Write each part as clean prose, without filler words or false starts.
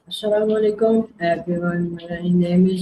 Assalamu alaikum everyone. My name is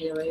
AI।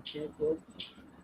Okay, cool.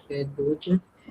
Okay, good.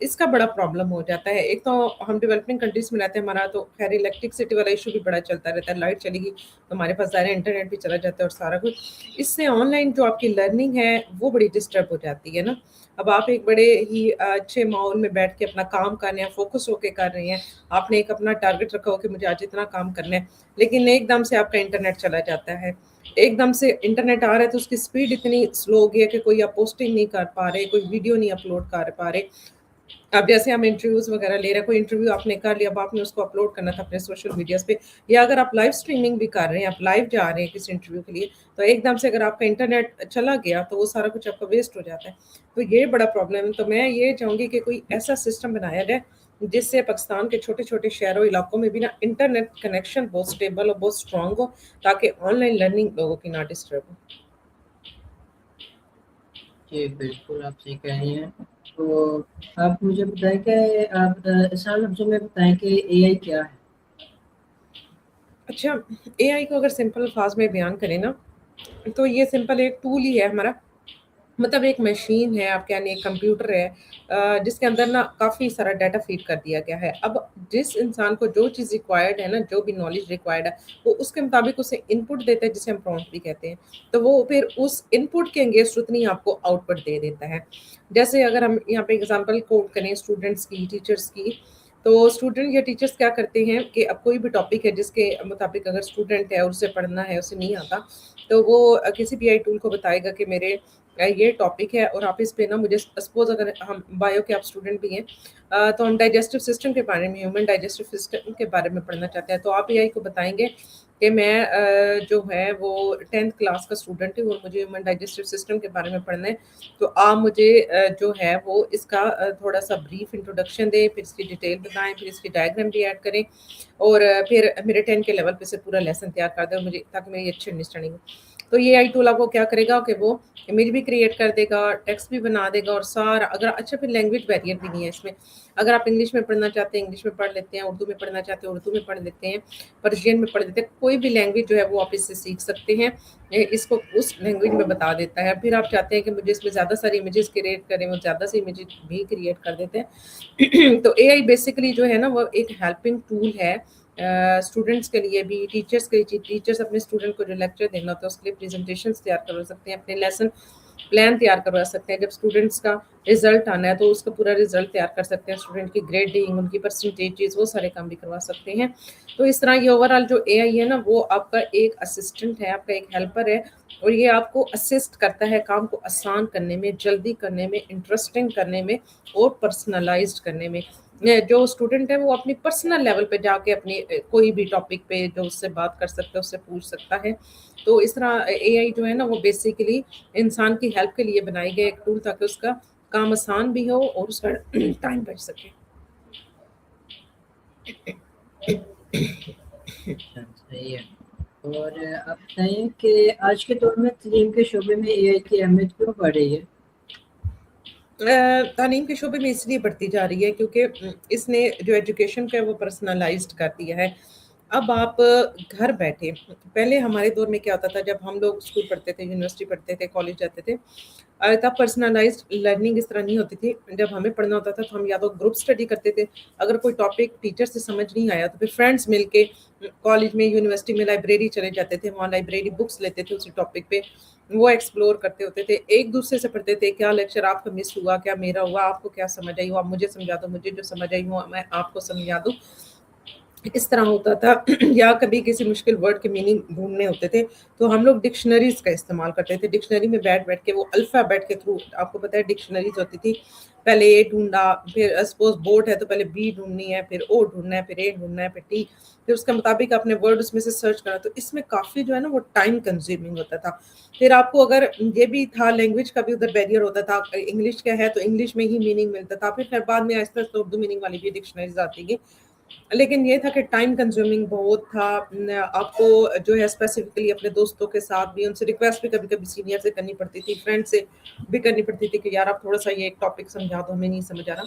اس کا بڑا problem ہو جاتا ہے. ایک تو ہم ڈیولپنگ کنٹریز میں رہتے ہیں, ہمارا تو خیر الیکٹرکسٹی والا ایشو بھی بڑا چلتا رہتا ہے, لائٹ چلے گی تو ہمارے پاس ظاہر انٹرنیٹ بھی چلا جاتا ہے اور سارا کچھ. اس سے آن لائن جو آپ کی لرننگ ہے وہ بڑی ڈسٹرب ہو جاتی ہے نا. اب آپ ایک بڑے ہی اچھے ماحول میں بیٹھ کے اپنا کام کر رہے ہیں, فوکس ہو کے کر رہے ہیں, آپ نے ایک اپنا ٹارگٹ رکھا ہو کہ مجھے آج اتنا کام کرنا ہے, لیکن ایک دم سے آپ کا انٹرنیٹ چلا جاتا ہے. ایک دم سے انٹرنیٹ آ رہا ہے تو اس کی سپیڈ اتنی سلو ہو گئی ہے کہ کوئی آپ پوسٹنگ نہیں کر پا رہے, کوئی ویڈیو نہیں اپلوڈ کر پا رہے. اب جیسے ہم انٹرویوز وغیرہ لے رہے ہیں, کوئی انٹرویو آپ نے کر لیا, اب آپ نے اس کو اپلوڈ کرنا تھا اپنے سوشل میڈیاز پہ, یا اگر آپ لائیو اسٹریمنگ بھی کر رہے ہیں, آپ لائیو جا رہے ہیں کسی انٹرویو کے لیے, تو ایک دم سے اگر آپ کا انٹرنیٹ چلا گیا تو وہ سارا کچھ آپ کا ویسٹ ہو جاتا ہے. تو یہ بڑا پرابلم ہے. تو میں یہ چاہوں گی کہ کوئی ایسا سسٹم بنایا جائے جس سے پاکستان کے چھوٹے چھوٹے شہروں علاقوں میں بھی نا انٹرنیٹ کنیکشن بہت اسٹیبل اور بہت اسٹرانگ ہو, تاکہ آن لائن لرننگ لوگوں کی نہ ڈسٹرب ہو. جی بالکل آپ صحیح کہہ رہی ہیں. تو آپ مجھے بتائیں کہ آپ آسان لفظوں میں بتائیں کہ اے آئی کیا ہے. اچھا, اے آئی کو اگر سمپل الفاظ میں بیان کریں نا, تو یہ سمپل ایک ٹول ہی ہے ہمارا, مطلب ایک مشین ہے آپ کے, یعنی ایک کمپیوٹر ہے جس کے اندر نا کافی سارا ڈیٹا فیڈ کر دیا گیا ہے. اب جس انسان کو جو چیز ریکوائرڈ ہے نا, جو بھی نالج ریکوائرڈ ہے, وہ اس کے مطابق اسے ان پٹ دیتا ہے, جسے ہم پرومپٹ بھی کہتے ہیں. تو وہ پھر اس ان پٹ کے انگیسٹ اتنی آپ کو آؤٹ پٹ دے دیتا ہے. جیسے اگر ہم یہاں پہ اگزامپل کوٹ کریں اسٹوڈنٹس کی, ٹیچرس کی, تو اسٹوڈنٹ یا ٹیچرس کیا کرتے ہیں کہ اب کوئی بھی ٹاپک ہے جس کے مطابق اگر اسٹوڈنٹ ہے اور اسے پڑھنا ہے, اسے نہیں آتا, تو وہ کسی بھی آئی ٹول کو بتائے گا کہ میرے یہ ٹاپک ہے اور آپ اس پہ نا مجھے سپوز اگر ہم بایو کے آپ اسٹوڈنٹ بھی ہیں, تو ہم ڈائجسٹو سسٹم کے بارے میں, ہیومن ڈائجسٹو سسٹم کے بارے میں پڑھنا چاہتے ہیں, تو آپ اے آئی کو بتائیں گے کہ میں جو ہے وہ 10th کلاس کا اسٹوڈنٹ ہوں اور مجھے ہیومن ڈائجسٹو سسٹم کے بارے میں پڑھنا ہے, تو آپ مجھے جو ہے وہ اس کا تھوڑا سا بریف انٹروڈکشن دیں, پھر اس کی ڈیٹیل بتائیں, پھر اس کی ڈائیگرام بھی ایڈ کریں, اور پھر میرے 10 کے لیول پہ سے پورا لیسن تیار کر دیں مجھے, تاکہ میری اچھی انڈرسٹینڈنگ ہو. تو یہ آئی ٹول آپ کو کیا کرے گا کہ وہ امیج بھی کریٹ کر دے گا, ٹیکسٹ بھی بنا دے گا, اور سارا اگر اچھا, پھر لینگویج بیریئر بھی نہیں ہے اس میں. اگر آپ انگلش میں پڑھنا چاہتے ہیں انگلش میں پڑھ لیتے ہیں, اردو میں پڑھنا چاہتے ہیں اردو میں پڑھ لیتے ہیں, پرشین میں پڑھ لیتے ہیں, کوئی بھی لینگویج جو ہے وہ آپ اس سے سیکھ سکتے ہیں. اس کو اس لینگویج میں بتا دیتا ہے. پھر آپ چاہتے ہیں کہ مجھے اس میں زیادہ ساری امیجز کریٹ کریں, وہ زیادہ سی امیجز بھی کریٹ کر دیتے ہیں. تو اے آئی بیسیکلی جو ہے نا وہ ایک ہیلپنگ ٹول ہے اسٹوڈنٹس کے لیے بھی, ٹیچرس کے لیے. ٹیچرس اپنے اسٹوڈنٹ کو جو لیکچر دینا ہوتا ہے اس کے لیے پریزنٹیشنس تیار کروا سکتے ہیں, اپنے لیسن پلان تیار کروا سکتے ہیں. جب اسٹوڈنٹس کا رزلٹ آنا ہے تو اس کا پورا رزلٹ تیار کر سکتے ہیں, اسٹوڈنٹ کی گریڈنگ, ان کی پرسنٹیجز, وہ سارے کام بھی کروا سکتے ہیں. تو اس طرح یہ اوور آل جو اے آئی ہے نا, وہ آپ کا ایک اسسٹنٹ ہے, آپ کا ایک ہیلپر ہے, اور یہ آپ کو اسسٹ کرتا ہے کام کو آسان کرنے میں, جلدی کرنے میں, انٹرسٹنگ کرنے میں, اور پرسنلائزڈ کرنے میں. جو اسٹوڈنٹ ہے وہ اپنی پرسنل لیول پہ جا کے اپنی کوئی بھی ٹاپک پہ جو اس سے بات کر سکتا ہے اس سے پوچھ سکتا ہے. تو اس طرح اے آئی جو ہے نا وہ بیسیکلی انسان کی ہیلپ کے لیے بنائی گئی ایک ٹول, تاکہ اس کا کام آسان بھی ہو اور اس کا ٹائم بچ سکے. اچھا صحیح ہے. اور آپ بتائیں کہ آج کے دور میں تعلیم کے شعبے میں اے آئی کی اہمیت کیوں بڑھ رہی ہے. تعلیم کے شعبے میں اس لیے بڑھتی جا رہی ہے کیونکہ اس نے جو ایجوکیشن کا ہے وہ پرسنلائزڈ کر دیا ہے. اب آپ گھر بیٹھے, پہلے ہمارے دور میں کیا ہوتا تھا, جب ہم لوگ اسکول پڑھتے تھے, یونیورسٹی پڑھتے تھے, کالج جاتے تھے, تب پرسنلائزڈ لرننگ اس طرح نہیں ہوتی تھی. جب ہمیں پڑھنا ہوتا تھا تو ہم یا تو گروپ اسٹڈی کرتے تھے, اگر کوئی ٹاپک ٹیچر سے سمجھ نہیں آیا تو پھر فرینڈس مل کے کالج میں, یونیورسٹی میں لائبریری چلے جاتے تھے, وہاں لائبریری بکس لیتے تھے اسی ٹاپک پہ, وہ ایکسپلور کرتے ہوتے تھے, ایک دوسرے سے پڑھتے تھے, کیا لیکچر آپ کا مس ہوا, کیا میرا ہوا, آپ کو کیا سمجھ آئی ہو آپ مجھے سمجھا دو, مجھے جو سمجھ آئی ہو میں آپ کو سمجھا دوں. اس طرح ہوتا تھا. یا کبھی کسی مشکل ورڈ کے میننگ ڈھونڈنے ہوتے تھے تو ہم لوگ ڈکشنریز کا استعمال کرتے تھے. ڈکشنری میں بیٹھ بیٹھ کے, وہ الفابیٹ کے تھرو, آپ کو پتہ ہے ڈکشنریز ہوتی تھی, پہلے اے ڈھونڈا, پھر سپوز بورڈ ہے تو پہلے بی ڈھونڈنی ہے, پھر او ڈھونڈنا ہے, پھر اے ڈھونڈنا ہے, پھر ٹی, پھر اس کے مطابق اپنے ورڈ اس میں سے سرچ کرنا. تو اس میں کافی جو ہے نا وہ ٹائم کنزیومنگ ہوتا تھا. پھر آپ کو اگر یہ بھی تھا, لینگویج کا بھی ادھر بیریئر ہوتا تھا, انگلش کیا ہے تو انگلش میں ہی میننگ ملتا تھا, پھر بعد میں آہستہ آہستہ اردو میننگ والی بھی ڈکشنریز آتی گئی. لیکن یہ تھا کہ ٹائم کنزیومنگ بہت تھا. آپ کو جو ہے اسپیسیفکلی اپنے دوستوں کے ساتھ بھی, ان سے ریکویسٹ بھی کبھی کبھی سینئر سے کرنی پڑتی تھی, فرینڈ سے بھی کرنی پڑتی تھی کہ یار آپ تھوڑا سا یہ ایک ٹاپک سمجھا دو, ہمیں نہیں سمجھ آ رہا.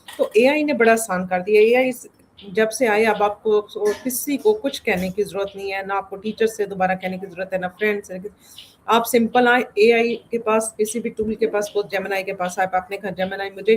تو اے آئی نے بڑا آسان کر دیا. اے آئی جب سے آئے اب آپ کو کسی کو کچھ کہنے کی ضرورت نہیں ہے, نہ آپ کو ٹیچر سے دوبارہ کہنے کی ضرورت ہے, نہ فرینڈ سے. آپ سمپل آئے اے آئی کے پاس, کسی بھی ٹول کے پاس, وہ جیمنائی کے پاس آئے, آپ نے کہا جیمنائی مجھے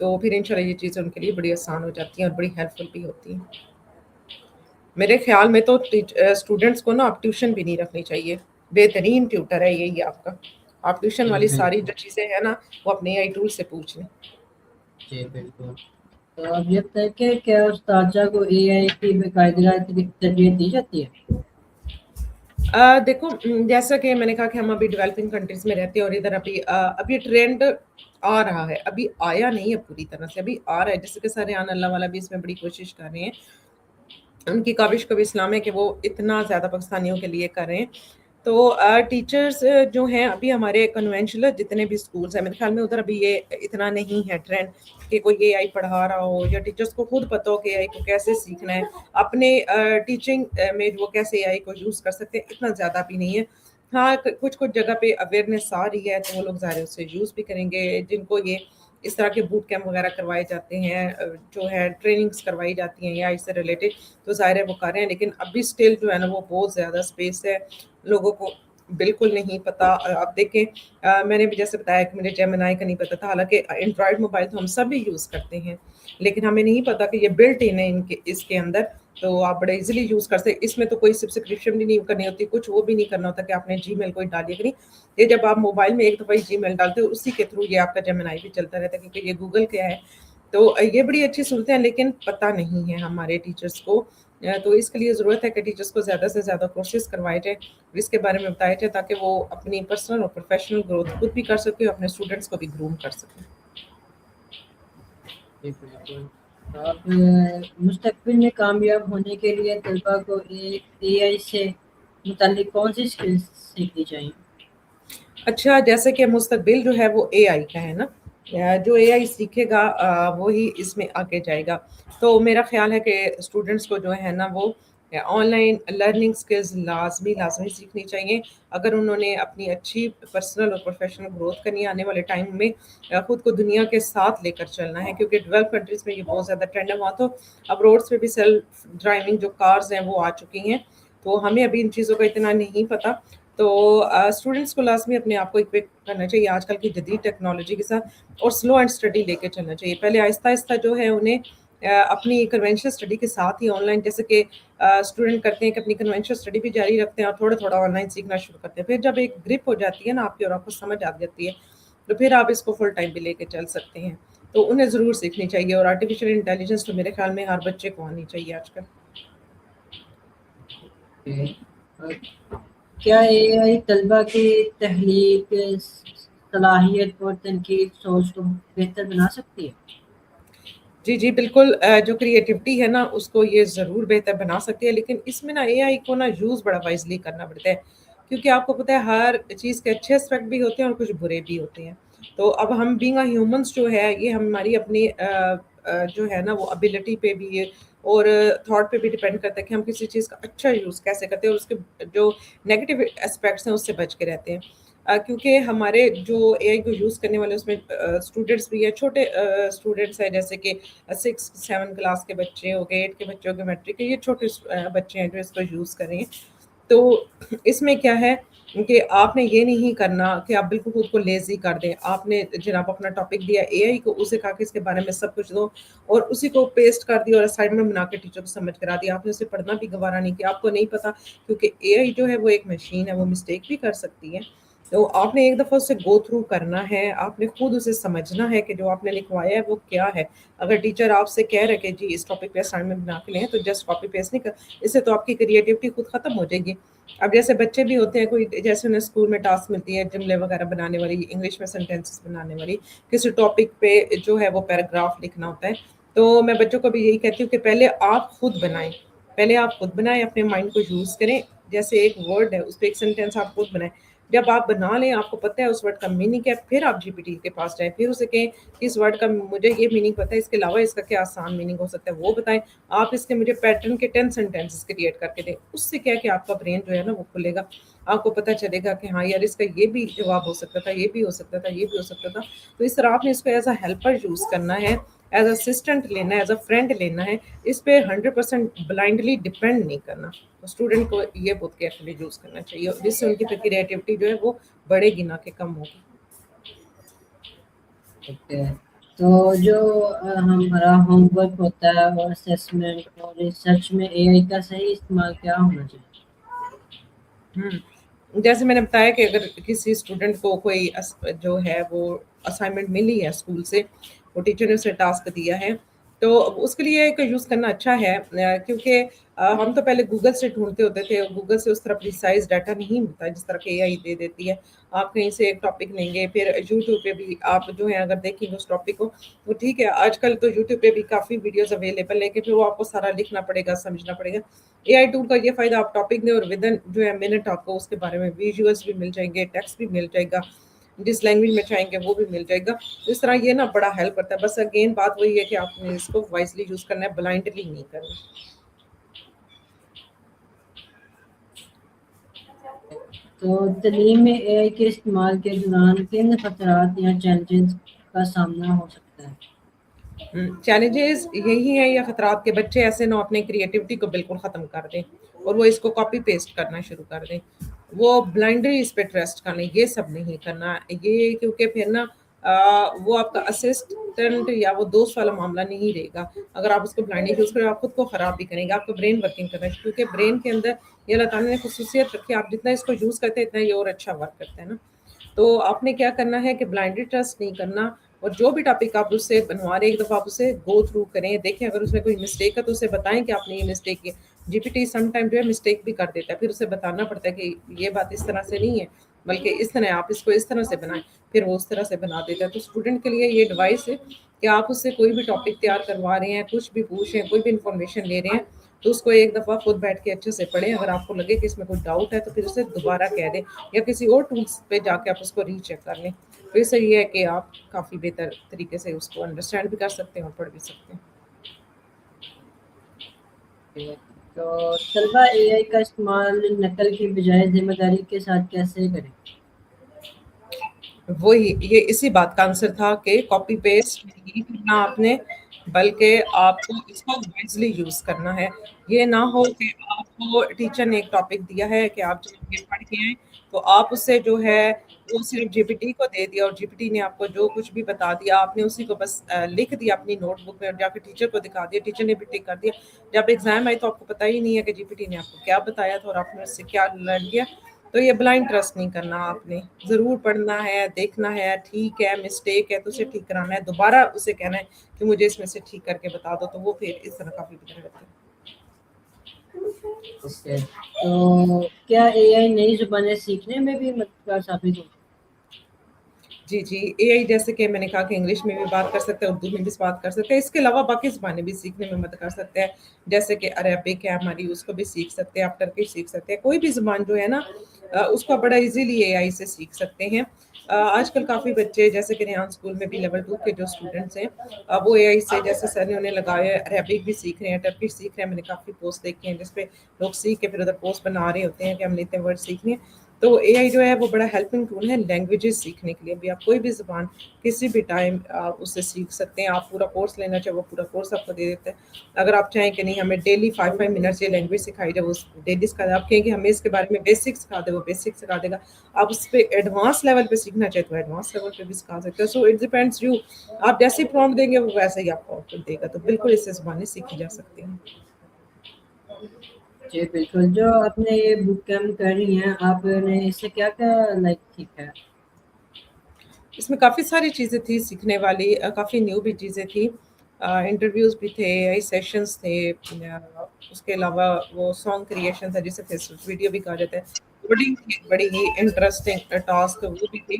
تو پھر انشاءاللہ یہ چیزیں ان کے لیے بڑی آسان ہو جاتی ہیں اور بڑی ہیلپفل بھی ہوتی ہیں. میرے خیال میں تو اسٹوڈنٹس کو نا آپ ٹیوشن بھی نہیں رکھنی چاہیے. بہترین ٹیوٹر ہے یہی آپ کا. آپ ٹیوشن والی ساری جو چیزیں ہیں نا وہ اپنے AI ٹول سے پوچھ لیں. جی بالکل. تو اب یہ بتائیں کہ کیا اساتذہ کو AI کی باقاعدہ تربیت دی جاتی ہے؟ دیکھو جیسا کہ میں نے کہا کہ ہم ابھی ڈیولپنگ کنٹریز میں رہتے ہیں اور ادھر ابھی ٹرینڈ آ رہا ہے. ابھی آیا نہیں ہے پوری طرح سے, ابھی آ رہا ہے. جیسے کہ سریان اللہ والا بھی اس میں بڑی کوشش کر رہے ہیں. ان کی کاوش کو بھی اسلام ہے کہ وہ اتنا زیادہ پاکستانیوں کے لیے کر رہے ہیں. تو ٹیچرز جو ہیں ابھی ہمارے کنونشنل جتنے بھی اسکولس ہیں میرے خیال میں ادھر ابھی یہ اتنا نہیں ہے ٹرینڈ کہ کوئی AI پڑھا رہا ہو یا ٹیچرس کو خود پتہ ہو کہ AI کو کیسے سیکھنا ہے, اپنے ٹیچنگ میں وہ کیسے AI کو یوز کر سکتے ہیں. اتنا زیادہ بھی نہیں ہے. ہاں کچھ جگہ پہ اویئرنیس آ رہی ہے تو وہ لوگ ظاہر اس سے یوز بھی کریں گے. جن کو یہ اس طرح کے بوٹ کیمپ وغیرہ کروائے جاتے ہیں, جو ہے ٹریننگز کروائی جاتی ہیں AI سے ریلیٹڈ, تو ظاہر ہے وہ کر رہے ہیں. لیکن ابھی اسٹل جو ہے نا وہ بہت زیادہ اسپیس ہے, لوگوں کو بالکل نہیں پتا. آپ دیکھیں میں نے بھی جیسے بتایا کہ مجھے جیمنائی کا نہیں پتا تھا, حالانکہ اینڈرائڈ موبائل تو ہم سب بھی یوز کرتے ہیں, لیکن ہمیں نہیں پتا کہ یہ بلٹ ان ہے اس کے اندر. تو آپ بڑے ایزیلی یوز کر سکتے. اس میں تو کوئی سبسکرپشن بھی نہیں کرنی ہوتی, کچھ وہ بھی نہیں کرنا ہوتا کہ آپ نے جی میل کوئی ڈالیے کہ نہیں. یہ جب آپ موبائل میں ایک دفعہ جی میل ڈالتے ہو اسی کے تھرو یہ آپ کا جیمنائی بھی چلتا رہتا ہے, کیونکہ یہ گوگل کیا ہے. تو یہ بڑی اچھی سہولتیں ہیں لیکن پتہ نہیں ہے ہمارے ٹیچرس کو. تو اس کے لیے ضرورت ہے کہ ٹیچرس کو زیادہ سے زیادہ کورسز کروائے جائیں, اس کے بارے میں بتایا جائے, تاکہ وہ اپنی پرسنل اور پروفیشنل گروتھ خود بھی کر سکیں اور اپنے اسٹوڈنٹس کو بھی گروم کر سکیں. جی بالکل. آپ مستقبل میں کامیاب ہونے کے لیے طلباء کو AI سے متعلق کون سی اسکلز سیکھنی چاہیے؟ اچھا, جیسے کہ مستقبل جو ہے وہ AI کا ہے نا, جو AI سیکھے گا وہی اس میں آگے جائے گا. تو میرا خیال ہے کہ اسٹوڈنٹس کو جو ہے نا وہ آن لائن لرننگ اسکلز لازمی سیکھنی چاہیے. اگر انہوں نے اپنی اچھی پرسنل اور پروفیشنل گروتھ کرنی ہے آنے والے ٹائم میں, خود کو دنیا کے ساتھ لے کر چلنا ہے, کیونکہ ڈیولپ کنٹریز میں یہ بہت زیادہ ٹرینڈ ہے. وہاں تو اب روڈس پہ بھی سیلف ڈرائیونگ جو کارز ہیں وہ آ چکی ہیں, تو ہمیں ابھی ان چیزوں کا اتنا نہیں پتہ. تو اسٹوڈنٹس کو لازمی اپنے آپ کو اکوپ کرنا چاہیے آج کل کی جدید ٹیکنالوجی کے ساتھ, اور سلو اینڈ اسٹڈی لے کے چلنا چاہیے. پہلے آہستہ آہستہ جو ہے انہیں اپنی کنونشنل اسٹڈی کے ساتھ ہی آن لائن, جیسے کہ اسٹوڈنٹ کرتے ہیں کہ اپنی کنونشنل اسٹڈی بھی جاری رکھتے ہیں اور تھوڑا تھوڑا آن لائن سیکھنا شروع کرتے ہیں. پھر جب ایک گرپ ہو جاتی ہے نا آپ کی اور آپ کو سمجھ آ جاتی ہے, تو پھر آپ اس کو فل ٹائم بھی لے کے چل سکتے ہیں. تو انہیں ضرور سیکھنی چاہیے. اور آرٹیفیشیل انٹیلیجنس تو میرے خیال میں ہر بچے کو آنی چاہیے آج کل. کیا AI طلباء کی تحلیق صلاحیت اور تنقید سوچ کو بہتر بنا سکتی ہے؟ جی بالکل. جو کریٹیوٹی ہے نا اس کو یہ ضرور بہتر بنا سکتی ہے, لیکن اس میں نا AI کو نا یوز بڑا وائزلی کرنا پڑتا ہے, کیونکہ آپ کو پتہ ہے ہر چیز کے اچھے اسپیکٹ بھی ہوتے ہیں اور کچھ برے بھی ہوتے ہیں. تو اب ہم بینگ اے ہیومنس جو ہے یہ ہماری اپنی جو ہے نا وہ ابیلٹی پہ بھی ہے اور تھاٹ پہ بھی ڈیپینڈ کرتا ہے کہ ہم کسی چیز کا اچھا یوز کیسے کرتے ہیں اور اس کے جو نیگیٹو اسپیکٹس ہیں اس سے بچ کے رہتے ہیں. کیونکہ ہمارے جو AI کو یوز کرنے والے اس میں اسٹوڈنٹس بھی ہیں, چھوٹے اسٹوڈنٹس ہیں جیسے کہ 6-7 کلاس کے بچے ہو گئے, 8 کے بچے ہو گئے, میٹرک کے, یہ چھوٹے بچے ہیں جو اس کو یوز کریں. تو اس میں کیا ہے کہ آپ نے یہ نہیں کرنا کہ آپ بالکل خود کو لیزی کر دیں. آپ نے جناب اپنا ٹاپک دیا AI کو, اسے کہا کہ اس کے بارے میں سب کچھ دو اور اسی کو پیسٹ کر دیا اور اسائنمنٹ بنا کے ٹیچر کو سبمٹ کرا دیا. آپ نے اسے پڑھنا بھی گوارا نہیں کیا, آپ کو نہیں پتا, کیونکہ AI جو ہے وہ ایک مشین ہے, وہ مسٹیک بھی کر سکتی ہے. تو آپ نے ایک دفعہ اسے گو تھرو کرنا ہے, آپ نے خود اسے سمجھنا ہے کہ جو آپ نے لکھوایا ہے وہ کیا ہے. اگر ٹیچر آپ سے کہہ رہے کہ جی اس ٹاپک پہ اسائنمنٹ بنا کے لیں تو جسٹ کاپی پیسٹ نہیں کر, اس سے تو آپ کی کریٹیوٹی خود ختم ہو جائے گی. اب جیسے بچے بھی ہوتے ہیں, کوئی جیسے انہیں اسکول میں ٹاسک ملتی ہے جملے وغیرہ بنانے والی, انگلش میں سینٹینسز بنانے والی, کسی ٹاپک پہ جو ہے وہ پیراگراف لکھنا ہوتا ہے. تو میں بچوں کو بھی یہی کہتی ہوں کہ پہلے آپ خود بنائیں, اپنے مائنڈ کو یوز کریں. جیسے ایک ورڈ ہے اس پہ ایک سینٹینس آپ خود بنائیں. جب آپ بنا لیں, آپ کو پتہ ہے اس ورڈ کا میننگ کیا ہے, پھر آپ GPT کے پاس جائیں, پھر اسے کہیں کہ اس ورڈ کا مجھے یہ میننگ پتہ ہے, اس کے علاوہ اس کا کیا آسان میننگ ہو سکتا ہے وہ بتائیں. آپ اس کے مجھے پیٹرن کے 10 سینٹینسز کریٹ کر کے دیں. اس سے کیا کہ آپ کا برین جو ہے نا وہ کھلے گا, آپ کو پتہ چلے گا کہ ہاں یار اس کا یہ بھی جواب ہو سکتا تھا, یہ بھی ہو سکتا تھا, یہ بھی ہو سکتا تھا. تو اس طرح آپ نے اس کو ایز اے ہیلپر یوز کرنا ہے, ایز اے اسسٹنٹ لینا ہے, ایز اے فرینڈ لینا ہے. اس پہ 100% بلائنڈلی ڈپینڈ نہیں کرنا. اسٹوڈنٹ کو یہ بہت کیئرفلی یوز کرنا چاہیے, جس سے ان کی کریٹیوٹی جو ہے وہ بڑھے گی نہ کہ کم ہوگی. اوکے. تو جو ہمارا ہوم ورک ہوتا ہے اور اسیسمنٹ اور ریسرچ میں اے آئی کا صحیح استعمال کیا ہونا چاہیے؟ جیسے میں نے بتایا کہ اگر کسی اسٹوڈنٹ کو کوئی جو ہے وہ اسائنمنٹ ملی ہے اسکول سے، وہ ٹیچر نے اسے ٹاسک دیا ہے، تو اس کے لیے ایک یوز کرنا اچھا ہے، کیونکہ ہم تو پہلے گوگل سے ڈھونڈتے ہوتے تھے، گوگل سے اس طرح پریسائز ڈاٹا نہیں ملتا جس طرح کہ اے آئی دے دیتی ہے۔ آپ کہیں سے ایک ٹاپک لیں گے، پھر یوٹیوب پہ بھی آپ جو ہے اگر دیکھیں گے اس ٹاپک کو، تو ٹھیک ہے آج کل تو یوٹیوب پہ بھی کافی ویڈیوز اویلیبل ہے کہ پھر وہ آپ کو سارا لکھنا پڑے گا، سمجھنا پڑے گا۔ اے آئی ٹول کا یہ فائدہ، آپ ٹاپک دیں اور ودن جو ہے منٹ آپ کو اس کے بارے میں ویژولس بھی مل جائیں گے، ٹیکسٹ بھی مل جائے گا، جس لینگویج میں چاہیں گے وہ بھی مل جائے گا۔ اس طرح یہ نا بڑا ہیلپ کرتا ہے، بس اگین بات وہی ہے کہ آپ نے اس کو وائزلی یوز کرنا ہے، بلائنڈلی نہیں کرنا۔ تو تعلیم میں اے آئی کے استعمال کے دوران کن خطرات یا چیلنجز کا سامنا ہو سکتا ہے؟ چیلنجز یہی ہے یا خطرات کے بچے ایسے نہ اپنے کریٹیوٹی کو بالکل ختم کر دیں اور وہ اس کو کاپی پیسٹ کرنا شروع کر دیں، وہ بلائنڈلی اس پہ ٹرسٹ کریں، یہ سب نہیں کرنا یہ، کیونکہ پھر نا وہ آپ کا اسسٹنٹ یا وہ دوست والا معاملہ نہیں رہے گا۔ اگر آپ اس کو بلائنڈلی یوز کریں، آپ خود کو خراب بھی کریں گے، آپ کو برین ورکنگ کرنا ہے، کیونکہ برین کے اندر یہ اللہ تعالیٰ نے خصوصیت رکھی ہے، آپ جتنا اس کو یوز کرتے ہیں اتنا یہ اور اچھا ورک کرتا ہے نا۔ تو آپ نے کیا کرنا ہے کہ بلائنڈلی ٹرسٹ نہیں کرنا، اور جو بھی ٹاپک آپ اس سے بنوا رہے ہیں ایک دفعہ آپ اسے گو تھرو کریں، دیکھیں اگر اس میں کوئی مسٹیک ہے تو اسے بتائیں کہ آپ نے یہ مسٹیک کی۔ جی پی ٹی سم ٹائم جو ہے مسٹیک بھی کر دیتا ہے، پھر اسے بتانا پڑتا ہے کہ یہ بات اس طرح سے نہیں ہے بلکہ اس طرح آپ اس کو اس طرح سے بنائیں، پھر وہ اس طرح سے بنا دیتا ہے۔ تو اسٹوڈنٹ کے لیے یہ ایڈوائس ہے کہ آپ اس سے کوئی بھی ٹاپک تیار کروا رہے ہیں، کچھ بھی پوچھ رہے ہیں، کوئی بھی انفارمیشن لے رہے ہیں، تو اس کو ایک دفعہ خود بیٹھ کے اچھے سے پڑھیں، اگر آپ کو لگے کہ اس میں کوئی ڈاؤٹ ہے تو پھر اسے دوبارہ کہہ دیں، یا کسی اور ٹولس پہ جا کے آپ اس کو ری چیک کر لیں، تو اس سے یہ ہے کہ آپ کافی بہتر طریقے سے اس کو انڈرسٹینڈ بھی کر سکتے ہیں اور پڑھ بھی سکتے ہیں۔ تو طلبہ اے آئی کا استعمال نقل کی بجائے ذمہ داری کے ساتھ کیسے کریں؟ وہی یہ اسی بات کا آنسر تھا کہ کاپی پیسٹ نہیں کرنا آپ نے، بلکہ آپ کو اس کو وائزلی یوز کرنا ہے۔ یہ نہ ہو کہ آپ کو ٹیچر نے ایک ٹاپک دیا ہے کہ آپ جب یہ پڑھ کے آئیں تو آپ اس سے جو ہے وہ صرف جی پی ٹی کو دے دیا، اور جی پی ٹی نے آپ کو جو کچھ بھی بتا دیا آپ نے اسی کو بس لکھ دیا اپنی نوٹ بک میں اور جا کے ٹیچر کو دکھا دیا، ٹیچر نے بھی ٹک کر دیا، جب ایگزام آئی تو آپ کو پتہ ہی نہیں ہے کہ جی پی ٹی نے آپ کو کیا بتایا تھا اور آپ نے اس سے کیا لرن کیا۔ تو یہ بلائنڈ ٹرسٹ نہیں کرنا، آپ نے ضرور پڑھنا ہے، دیکھنا ہے، ٹھیک ہے مسٹیک ہے تو اسے ٹھیک کرانا ہے، دوبارہ اسے کہنا ہے کہ مجھے اس میں سے ٹھیک کر کے بتا دو، تو وہ پھر اس طرح کافی بہتر رہتا ہے۔ اوکے، تو کیا اے آئی نئی زبانیں سیکھنے میں بھی مددگار ثابت ہو؟ جی جی، اے آئی جیسے کہ میں نے کہا کہ انگلش میں بھی بات کر سکتے ہیں، اردو میں بھی بات کر سکتے ہیں، اس کے علاوہ باقی زبانیں بھی سیکھنے میں مدد کر سکتے ہیں، جیسے کہ عربک ہے ہماری، اس کو بھی سیکھ سکتے ہیں آپ، ٹرکش سیکھ سکتے ہیں، کوئی بھی زبان جو ہے نا اس کو بڑا ایزیلی اے آئی سے سیکھ سکتے ہیں۔ آج کل کافی بچے جیسے کہ ریحان اسکول میں بھی لیول 2 کے جو اسٹوڈنٹس ہیں وہ اے آئی سے جیسے سر نے انہیں لگایا ہے، عربک بھی سیکھ رہے ہیں، ٹرکش سیکھ رہے ہیں، میں نے کافی پوسٹ دیکھے ہیں جس پہ لوگ سیکھ کے پھر ادھر پوسٹ بنا رہے ہوتے ہیں کہ ہم نے اتنے ورڈ سیکھنے ہیں۔ تو اے آئی جو ہے وہ بڑا ہیلپنگ ٹول ہے لینگویجز سیکھنے کے لیے بھی، آپ کوئی بھی زبان کسی بھی ٹائم آپ اس سے سیکھ سکتے ہیں، آپ پورا کورس لینا چاہے وہ پورا کورس آپ کو دے دیتے ہیں۔ اگر آپ چاہیں کہ نہیں ہمیں ڈیلی 5 منٹس یہ لینگویج سکھائی جائے، وہ ڈیلی سکھا دے، آپ کہیں کہ ہمیں اس کے بارے میں بیسک سکھا دے وہ بیسک سکھا دے گا، آپ اس پہ ایڈوانس لیول پہ سیکھنا چاہے تو ایڈوانس لیول پہ بھی سکھا سکتے ہیں۔ سو اٹ ڈیپینڈس یو، آپ جیسے پرومپٹ دیں گے وہ ویسے ہی آپ کو آؤٹ پٹ دے گا، تو بالکل اس سے زبانیں سیکھی جا سکتی ہیں۔ جی بالکل، جو آپ نے یہ بک کیمپ کر رہی ہیں آپ نے اس سے کیا کیا لائک سیکھا ہے؟ اس میں کافی ساری چیزیں تھیں سیکھنے والی، کافی نیو بھی چیزیں تھیں، انٹرویوز بھی تھے، سیشنز تھے، اس کے علاوہ وہ سانگ کریشن تھا جسے فیس ویڈیو بھی کہا جاتا ہے، بڑی ہی انٹرسٹنگ ٹاسک وہ بھی تھی۔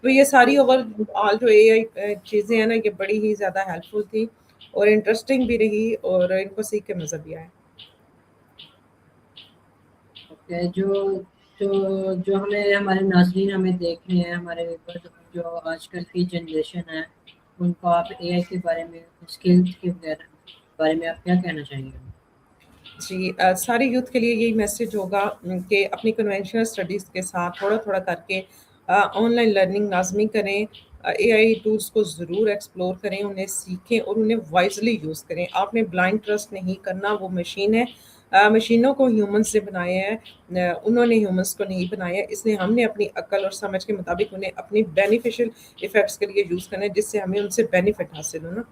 تو یہ ساری اوور آل جو اے آئی چیزیں ہیں نا یہ بڑی ہی زیادہ ہیلپ فل تھی اور انٹرسٹنگ بھی رہی، اور ان کو سیکھ کے مزہ بھی آیا۔ اوکے، جو جو ہمیں ہمارے ناظرین ہمیں دیکھ رہے ہیں، ہمارے اوپر جو آج کل کی جنریشن ہے، ان کو آپ اے آئی کے بارے میں، اسکلس کے بارے میں آپ کیا کہنا چاہیں گے؟ جی، سارے یوتھ کے لیے یہی میسج ہوگا کہ اپنی کنونشنل اسٹڈیز کے ساتھ تھوڑا تھوڑا کر کے آن لائن لرننگ لازمی کریں، اے آئی ٹولس کو ضرور ایکسپلور کریں، انہیں سیکھیں اور انہیں وائزلی یوز کریں۔ آپ نے بلائنڈ ٹرسٹ نہیں کرنا، وہ مشین ہے، مشینوں کو ہیومنس نے بنایا ہے، انہوں نے ہیومنس کو نہیں بنایا ہے، اس لیے ہم نے اپنی عقل اور سمجھ کے مطابق انہیں اپنی بینیفیشل ایفیکٹس کے لیے یوز کرنا ہے، جس سے ہمیں ان سے بینیفٹ حاصل ہو نا.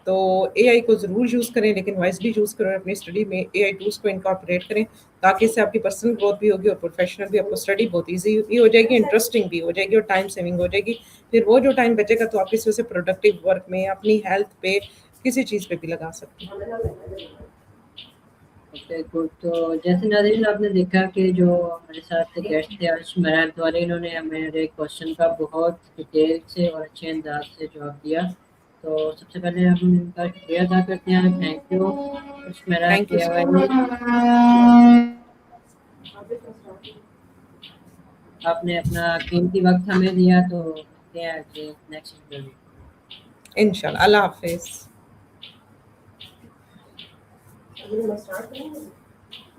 تو اے آئی کو ضرور یوز کریں، لیکن وائزلی یوز کریں. اپنی اسٹڈی میں اے آئی ٹولس کو انکارپوریٹ کریں، تاکہ اس سے آپ کی پرسنل گروتھ بھی ہوگی اور پروفیشنل بھی. آپ کو اسٹڈی بہت ایزی بھی ہو جائے گی، انٹرسٹنگ بھی ہو جائے گی، اور ٹائم سیونگ ہو جائے گی. پھر وہ جو ٹائم بچے گا تو آپ اس وجہ سے پروڈکٹیو ورک میں، اپنی ہیلتھ پہ، کسی چیز پہ بھی لگا سکتے ہیں. Okay good. تو جیسے ناظرین آپ نے دیکھا کہ جو ہمارے ساتھ گیسٹ تھے آج مرحت والے، انہوں نے ہمارے کوشچن کا بہت ڈیٹیل سے اور اچھے انداز سے جواب دیا. تو سب سے پہلے ہم ان کا شکریہ ادا کرتے ہیں. تھینک یو مرحت تھینک یو سو کے آپ نے اپنا قیمتی وقت ہمیں دیا. تو ملتے ہیں اگلے نیکسٹ انٹرویو. انشاءاللہ. اللہ حافظ.